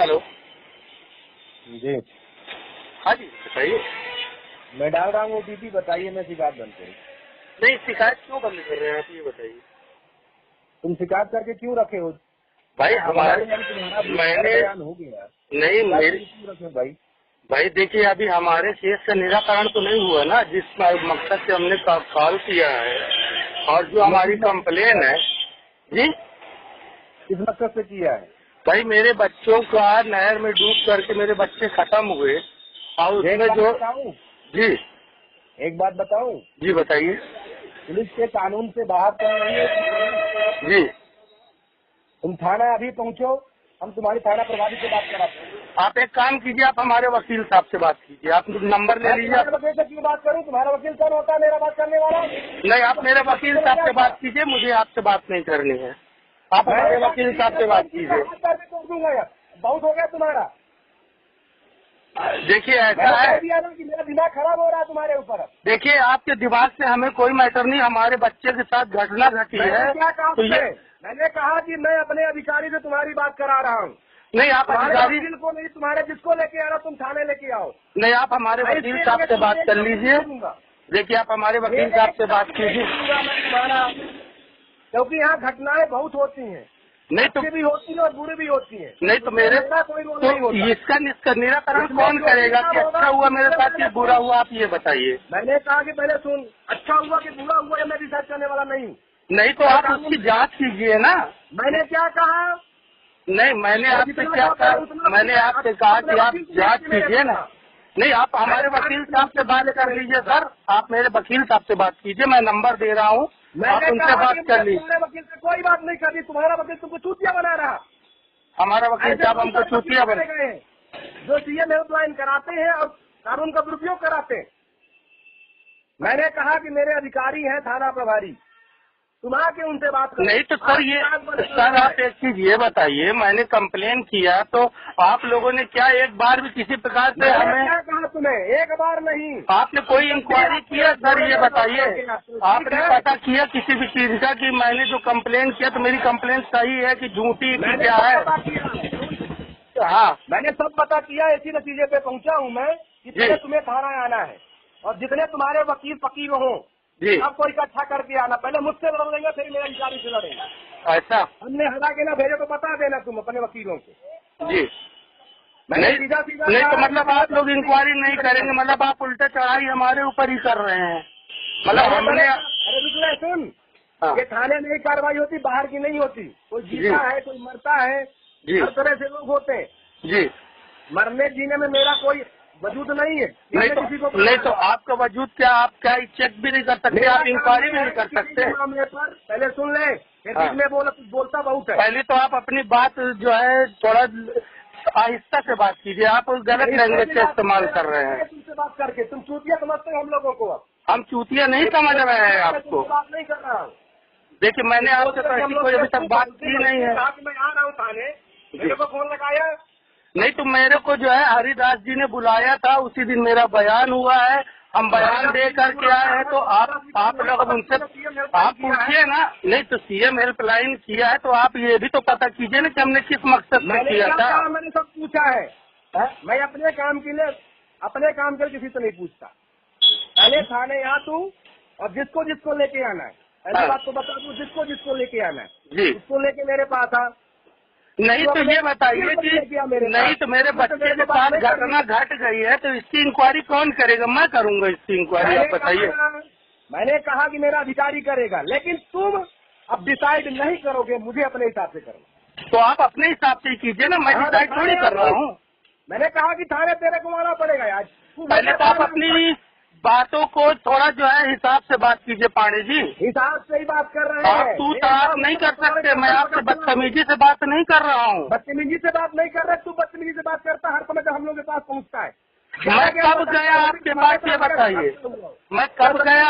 Hello जी। हाँ जी बताइए। मैं डाल रहा हूँ ओटीपी, बताइए मैं शिकायत बंद करूँ। नहीं शिकायत क्यों बंद कर रहे हैं आप ये बताइए। तुम शिकायत करके क्यों रखे हो? भाई हमारे तुम्हारा मैंने बयान हो गया। नहीं मेरे क्यों रखे भाई? भाई देखिए अभी हमारे केस का निराकरण तो नहीं हुआ ना, जिस मकसद से हमने कॉल किया है। और जो हमारी कंप्लेन है जी, किस मकसद से किया है? भाई मेरे बच्चों का नहर में डूब करके मेरे बच्चे खत्म हुए और उसमें जो बताऊं, जी एक बात बताऊं, जी बताइए। पुलिस के कानून से बाहर चल रही है जी तुम थाना अभी पहुंचो, हम तुम्हारी थाना प्रभारी से बात कराते हैं। आप एक काम कीजिए, आप हमारे वकील साहब से बात कीजिए, आप नंबर ले लीजिए। तुम्हारे वकील से क्यों बात करूं? तुम्हारा वकील कौन होता है मेरा बात करने वाला? नहीं आप मेरे वकील साहब से बात कीजिए, मुझे आपसे बात नहीं करनी है। आप हमारे वकील साहब से बात कीजिए। बहुत हो गया तुम्हारा। देखिए ऐसा है कि मेरा दिमाग खराब हो रहा है तुम्हारे ऊपर। देखिए आपके दिमाग से हमें कोई मैटर नहीं, हमारे बच्चे के साथ घटना घटी है। क्या कहा तो ये मैंने कहा कि मैं अपने अधिकारी से तुम्हारी बात करा रहा हूँ। नहीं आप अधिकारी वकील को नहीं, तुम्हारे जिसको लेके आ रहा तुम थाने लेके आओ। नहीं, आप हमारे वकील साहब से बात कर लीजिए। देखिए आप हमारे वकील साहब से बात कीजिए। तुम्हारा क्योंकि यहाँ घटनाएं बहुत होती हैं, नहीं तो भी होती है और बुरी भी होती है। नहीं तो मेरे कोई रोल नहीं तो होता। इसका निराकरण कौन करेगा कि अच्छा हुआ मेरे साथ या बुरा हुआ, आप ये बताइए। मैंने कहा कि पहले सुन, अच्छा हुआ कि बुरा हुआ या मैं डिसाइड करने वाला नहीं हूँ। नहीं तो आप उसकी जांच कीजिए ना। मैंने क्या कहा? नहीं मैंने आपसे क्या कहा, मैंने आपसे कहा कि आप जांच कीजिए ना। नहीं आप हमारे वकील साहब से बात कर लीजिए सर, आप मेरे वकील साहब से बात कीजिए, मैं नंबर दे रहा हूँ, आप उनसे बात कर लीजिए। तुम्हारे वकील से कोई बात नहीं करनी, तुम्हारा वकील तुमको चूतिया बना रहा। हमारा वकील साहब हमको चूतिया बना गए जो सीएम हेल्पलाइन कराते हैं और कानून का दुरुपयोग कराते हैं। मैंने कहा कि मेरे अधिकारी हैं थाना प्रभारी, तुम आके उनसे बात करो। नहीं तो सर आप एक चीज ये बताइए, मैंने कंप्लेन किया तो आप लोगों ने क्या एक बार भी किसी प्रकार से हमें क्या कहा तुम्हें? एक बार नहीं, आपने कोई इंक्वायरी किया सर, ये बताइए आपने पता किया किसी भी चीज का कि मैंने जो कंप्लेन किया तो मेरी कंप्लेन सही है कि झूठी कि क्या है? हाँ मैंने सब पता किया, इसी नतीजे पे पहुंचा हूँ मैं कि पहले तुम्हें थाना आना है और जितने तुम्हारे वकील फकीर हो जी सबको इकट्ठा करके आना। पहले मुझसे लड़ेंगे फिर मेरे अधिकारी से लड़ेंगे। ऐसा हमने हरा के ना भेजे तो बता देना तुम अपने वकीलों को। जी। नहीं तो मतलब आप लोग इंक्वायरी नहीं करेंगे, मतलब आप उल्टा चढ़ाई हमारे ऊपर ही कर रहे हैं। मतलब हमने अरे सुन, ये थाने में कार्रवाई होती, बाहर की नहीं होती। कोई जीता है, कोई मरता है, हर तरह से लोग होते हैं जी। मरने जीने में मेरा कोई वजूद नहीं है। नहीं तो आपका वजूद क्या, आप क्या चेक भी नहीं कर सकते, आप इंक्वायरी भी नहीं कर सकते। मामले पर पहले सुन ले, मैं बोलता बहुत है। पहले तो आप अपनी बात जो है थोड़ा आहिस्ता से बात कीजिए, आप गलत लैंग्वेज का इस्तेमाल कर रहे हैं। तुमसे बात करके तुम चूतिया समझते हो हम लोगों को। हम चूतिया नहीं समझ रहे हैं आपको। बात नहीं कर रहा हूँ। देखिए मैंने आपसे तो ऐसी कोई अभी तक बात की नहीं है। मैं आ रहा हूँ थाने, मेरे को फोन लगाया नहीं तो मेरे को जो है हरिदास जी ने बुलाया था, उसी दिन मेरा बयान हुआ है, हम बयान दे करके आए हैं। तो आप लोग उनसे आप पूछिए ना। नहीं तो सीएम हेल्पलाइन किया है तो आप ये भी तो पता कीजिए ना कि हमने किस मकसद से किया था। मैंने सब पूछा है, मैं अपने काम के लिए किसी से नहीं पूछता। पहले थाने आ तू और जिसको लेके आना है, पहले बात तो बता दूं, जिसको लेके आना है जी, उसको लेके मेरे पास आ। नहीं तो ये बताइए कि नहीं तो मेरे बच्चे के साथ घटना घट गई है तो इसकी इंक्वायरी कौन करेगा? मैं करूंगा इसकी इंक्वायरी, आप बताइए। मैंने कहा कि मेरा अधिकारी करेगा, लेकिन तुम अब डिसाइड नहीं करोगे, मुझे अपने हिसाब से करना। तो आप अपने हिसाब से कीजिए ना, मैं डिसाइड थोड़ी कर रहा हूँ। मैंने कहा कि थाने तेरे को आना पड़ेगा आज। पहले तो आप अपनी बातों को थोड़ा जो है हिसाब से बात कीजिए पांडे जी। हिसाब से ही बात कर रहे हैं। आप तू आप नहीं कर सकते, मैं आपसे बदतमीजी से बात नहीं कर रहा हूँ। बदतमीजी से बात नहीं कर रहे, तू बदतमीजी से बात करता हर समय जब हम लोग के पास पहुँचता है। मैं कब गया आपके पास ये बताइए, मैं कब गया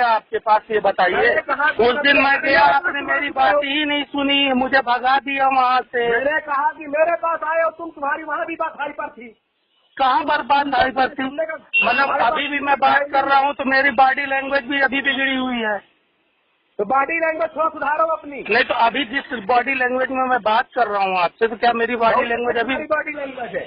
आपके पास ये बताइए। उस दिन मैं गया, आपने मेरी बात ही नहीं सुनी, मुझे भगा दिया वहाँ से। मैंने कहा कि मेरे पास आए और तुम्हारी वहाँ भी बात हाई पर थी। कहाँ पर बात हाई पर थी? मतलब अभी भी मैं बात कर रहा हूँ तो मेरी बॉडी लैंग्वेज भी अभी बिगड़ी हुई है। तो बॉडी लैंग्वेज थोड़ा सुधारो अपनी। नहीं तो अभी जिस बॉडी लैंग्वेज में मैं बात कर रहा हूँ आपसे, तो क्या मेरी बॉडी लैंग्वेज अभी बॉडी लैंग्वेज है?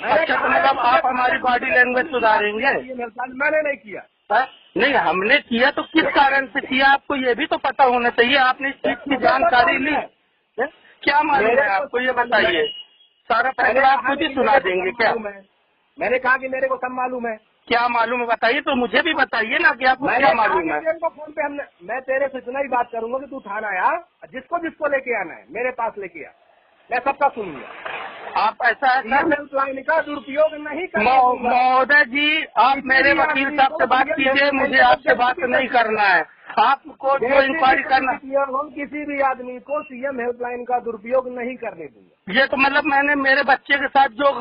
अच्छा, तो मतलब आप हमारी बॉडी लैंग्वेज सुधारेंगे? मैंने नहीं किया। नहीं, हमने किया तो किस कारण से किया, आपको ये भी तो पता होना चाहिए। आपने इस चीज की जानकारी ली, क्या मालूम है आपको, ये बताइए। सारा पैसा आप खुद ही सुना देंगे क्या? मैंने कहा कि मेरे को सब मालूम है। क्या मालूम है बताइए, तो मुझे भी बताइए ना कि आपको क्या मालूम है। फोन पे मैं तेरे से इतना ही बात करूंगा कि तू थाना आ, जिसको लेके आना है मेरे पास लेके आ, मैं सबका सुनूंगा। आप ऐसा हेल्पलाइन का दुरुपयोग नहीं करना। महोदय जी, आप मेरे वकील साहब से बात कीजिए, मुझे आपसे बात नहीं करना है। आपको जो इंक्वायरी करना, हम किसी भी आदमी को सीएम हेल्पलाइन का दुरुपयोग नहीं करने देंगे। ये तो मतलब मैंने मेरे बच्चे के साथ जो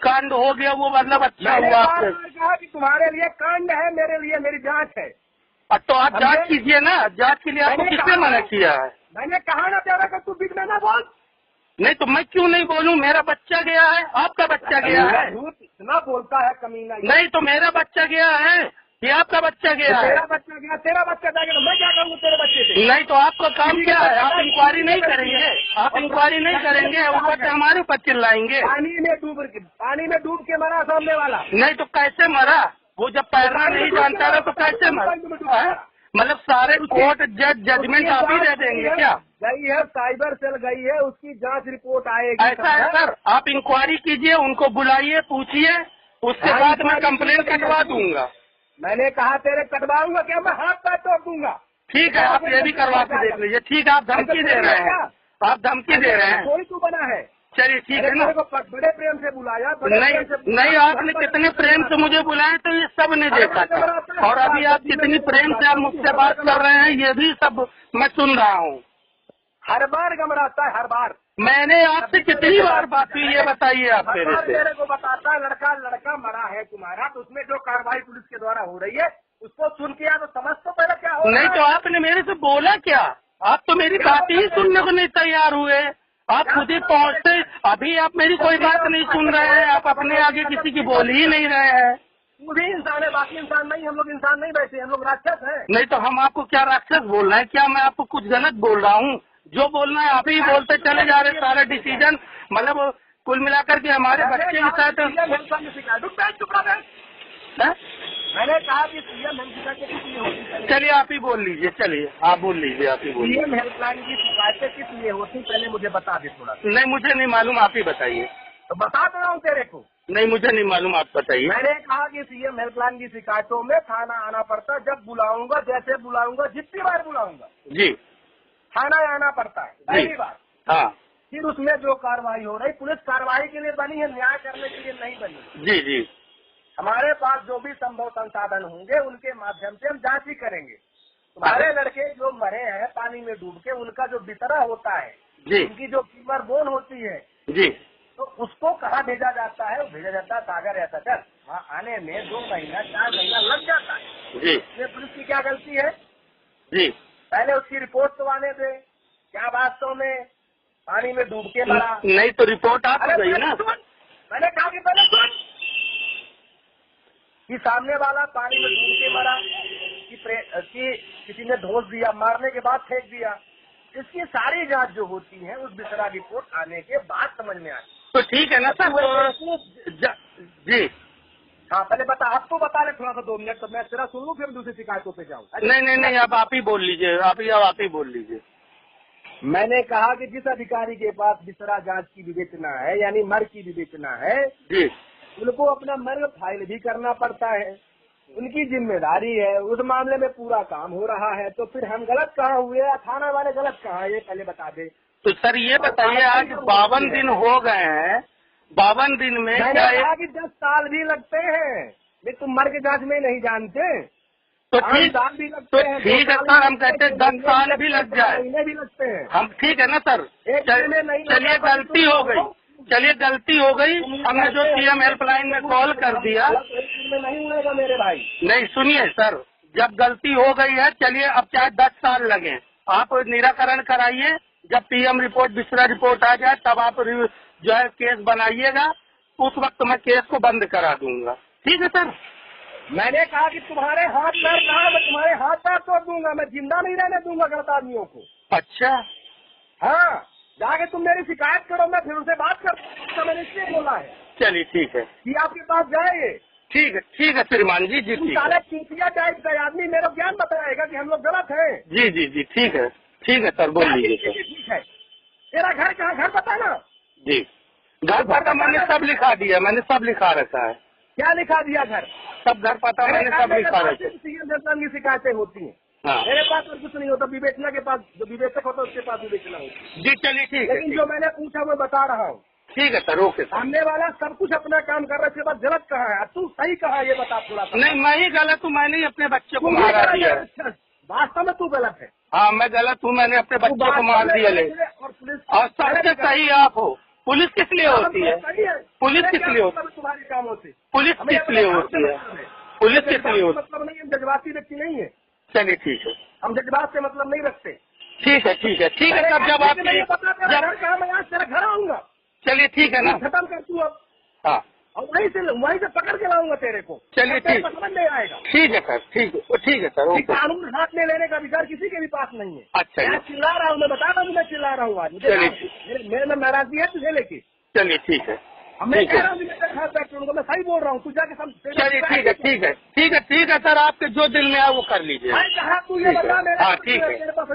कांड हो गया वो मतलब अच्छा हुआ। आपने कहा कि तुम्हारे लिए कांड है, मेरे लिए मेरी जांच है। तो आप जांच कीजिए ना, जांच के लिए आपको किसने मना किया है? मैंने कहा ना तेरा का तू बीच में ना बोल। नहीं तो मैं क्यों नहीं बोलूं, मेरा बच्चा गया है, आपका बच्चा गया है। इतना बोलता है कमीना। नहीं तो मेरा बच्चा गया है, ये आपका बच्चा गया है। तेरा बच्चा गया, तेरा बच्चा जाएगा तो मैं क्या करूँगा तेरे बच्चे से? नहीं तो आपका काम क्या है, आप इंक्वायरी नहीं करेंगे, आप इंक्वायरी नहीं करेंगे, ऊपर से हमारे ऊपर चिल्लाएंगे। पानी में डूब के मरा सामने वाला। नहीं तो कैसे मरा, वो जब तैरना नहीं जानता था तो कैसे मरा? मतलब सारे कोर्ट जजमेंट आप ही दे देंगे क्या? गई है, साइबर सेल गई है, उसकी जांच रिपोर्ट आएगी। ऐसा है सर, आप इंक्वायरी कीजिए, उनको बुलाइए, पूछिए, उसके बाद मैं कंप्लेन कटवा दूंगा। मैंने कहा तेरे कटवाऊंगा क्या, मैं हाथ पैर तोड़ दूंगा। ठीक है, आप ये भी करवा के देख लीजिए। ठीक है, आप धमकी दे रहे हैं, आप धमकी दे रहे हैं। कोई तू बना है? चलिए ठीक है ना। बड़े प्रेम से बुलाया। नहीं, आपने कितने प्रेम से मुझे बुलाया तो ये सब ने देखा था, और अभी आप कितनी प्रेम से आप मुझसे बात कर रहे हैं ये भी सब मैं सुन रहा हूँ। हर बार घबराता है, हर बार। मैंने आपसे कितनी बार बात की ये बताइए आप मेरे से। मेरे को बताता है लड़का मरा है तुम्हारा, तो उसमें जो कार्रवाई पुलिस के द्वारा हो रही है उसको सुन के तो समझ तो पहले क्या हो। नहीं तो आपने मेरे से बोला क्या, आप तो मेरी बात ही सुनने को नहीं तैयार हुए, आप खुद ही पहुँचते। अभी आप मेरी कोई बात नहीं सुन रहे हैं, आप अपने आगे किसी की बोल ही नहीं रहे हैं। तू भी इंसान है, बाकी इंसान नहीं, हम लोग इंसान नहीं बैठे, हम लोग राक्षस हैं। नहीं तो हम आपको क्या राक्षस बोल रहे हैं, क्या मैं आपको कुछ गलत बोल रहा हूँ? जो बोलना है आप ही बोलते चले जा रहे, सारा डिसीजन मतलब कुल मिलाकर के हमारे बच्चे के साथ। मैंने कहा कि सीएम हेल्पलाइन किस लिए होती? चलिए आप ही बोल लीजिए, चलिए आप बोल लीजिए, आप ही बोलिए। सीएम हेल्पलाइन की शिकायतें किस लिए होती, पहले मुझे बता दे थोड़ा। नहीं मुझे नहीं मालूम, आप ही बताइए। तो बता दे रहा हूँ तेरे को। नहीं मुझे नहीं मालूम, आप बताइए। मैंने कहा कि सीएम हेल्पलाइन की शिकायतों में थाना आना पड़ता, जब बुलाऊंगा, जैसे बुलाऊंगा, जितनी बार बुलाऊंगा जी थाना आना पड़ता है पहली बार। हाँ, फिर उसमें जो कार्रवाई हो रही, पुलिस कार्रवाई के लिए बनी है, न्याय करने के लिए नहीं बनी। जी जी। हमारे पास जो भी संभव संसाधन होंगे उनके माध्यम से हम जांच ही करेंगे। तुम्हारे लड़के जो मरे हैं पानी में डूब के, उनका जो बितरा होता है जी, उनकी जो फीवर बोन होती है जी, तो उसको कहाँ भेजा जाता है? भेजा जाता है सागर या सटर। वहाँ आने में 2 महीना 4 महीना लग जाता है। जी, इसमें पुलिस की क्या गलती है? जी। पहले उसकी रिपोर्ट तो आने दे, क्या वास्तव में पानी में डूब के मरा? नहीं तो रिपोर्ट आप गई ना। मैंने कहा कि पहले सुन कि सामने वाला पानी में डूब के मरा कि किसी ने धोस दिया, मारने के बाद फेंक दिया। इसकी सारी जांच जो होती है उस बिसरा रिपोर्ट आने के बाद समझ में आती। तो ठीक है ना सर, तो जी। हाँ पहले बता, आपको बता ले थोड़ा सा 2 मिनट, तो मैं तेरा सुन लूँ फिर दूसरी शिकायतों पे जाऊँ। नहीं अब आप ही बोल लीजिए, आप ही बोल लीजिए। मैंने कहा कि जिस अधिकारी के पास बिसरा जांच की विवेचना है, यानी मर की विवेचना है जी, उनको अपना मर्ग फाइल भी करना पड़ता है, उनकी जिम्मेदारी है। उस मामले में पूरा काम हो रहा है, तो फिर हम गलत कहाँ हुए या थाना वाले गलत कहाँ है, ये पहले बता दे। तो सर ये बताइए, आज 52 दिन हो गए हैं, 52 दिन में मैंने कहा कि 10 साल भी लगते हैं, तुम मर के जांच में नहीं जानते। तो ठीक है सर, हम कहते हैं 10 साल भी लग जाए, महीने भी लगते हैं हम ठीक है ना सर। चलिए गलती हो गई, हमने जो सीएम हेल्पलाइन में कॉल कर दिया। नहीं होगा मेरे भाई। नहीं सुनिए सर, जब गलती हो गई है, चलिए अब चाहे 10 साल लगे, आप निराकरण कराइए। जब पीएम रिपोर्ट बिसरा रिपोर्ट आ जाए तब आप जो है केस बनाइएगा, उस वक्त मैं केस को बंद करा दूंगा। ठीक है सर। मैंने कहा कि तुम्हारे हाथ पैर कहा, मैं तुम्हारे हाथ पैर तोड़ दूंगा, मैं जिंदा नहीं रहने दूंगा गलत आदमियों को। अच्छा, हाँ, जाके तुम मेरी शिकायत करो, मैं फिर उनसे बात करता, मैंने इसलिए बोला है चलिए ठीक है, कि आपके पास जाएंगे। ठीक है श्रीमान जी, जी तुम ठीक साले है, चूतिया टाइप का आदमी मेरा ज्ञान बताएगा कि हम लोग गलत हैं। जी जी जी ठीक है सर, बोल लीजिए सर। ठीक है, तेरा घर कहाँ, घर पता ना? जी, घर पता मैंने सब लिखा दिया, मैंने सब लिखा रखा है। क्या लिखा दिया घर? सब घर पता मैंने सब लिखा रखा है। सीएम सरकार की शिकायतें होती हैं। हाँ मेरे पास और कुछ नहीं होता, विवेचना के पास, जो विवेचक होता है उसके पास विवेचना होती है। जी चलिए ठीक है, लेकिन जो मैंने पूछा वो बता रहा हूँ। ठीक है सर, ओके सर। सामने वाला सब कुछ अपना काम कर रहा है, इसके बाद गलत कहाँ है? तू सही कहा, ये बता थोड़ा सा। नहीं मैं ही गलत हूँ, मैंने ही अपने बच्चे को तू भी मारा गलत दिया। है। वास्तव में तू गलत है। हाँ मैं गलत हूँ, मैंने अपने बच्चे को मार दिया ले। और पुलिस और सबसे सही आप हो। पुलिस किस लिए होती है? पुलिस किस लिए होती है? तुम्हारे कामों से पुलिस किस लिए होती है? पुलिस किस लिए होती है? मतलब नहीं, हम जज्बाती व्यक्ति नहीं है। चलिए ठीक है, हम जज्बात से मतलब नहीं रखते। ठीक है तब जब आप घर कहा, मैं आज तेरा घर आऊंगा। चलिए ठीक है ना। खत्म कर तू अब, हाँ और वहीं से पकड़ के लाऊंगा तेरे को। चलिए ठीक, समझ नहीं आएगा। ठीक है सर, ठीक है सर, कि ओके। कानून हाथ में लेने का विचार किसी के भी पास नहीं है। अच्छा मैं जी, चिल्ला रहा हूँ, मैं बता रहा हूँ, मैं चिल्ला रहा हूँ आज। मेरे में नाराजगी है तुझे लेके। चलिए ठीक है, मैं कह रहा हूँ कि मैं तेरे हाथ बैठ लूंगा, मैं सही बोल रहा हूँ। तू जाके चलिए ठीक है सर, आपके जो दिल में आए वो कर लीजिए। मैं कहा तू ये ठीक है। बता, मेरे हाँ, ठीक है। तेरे पास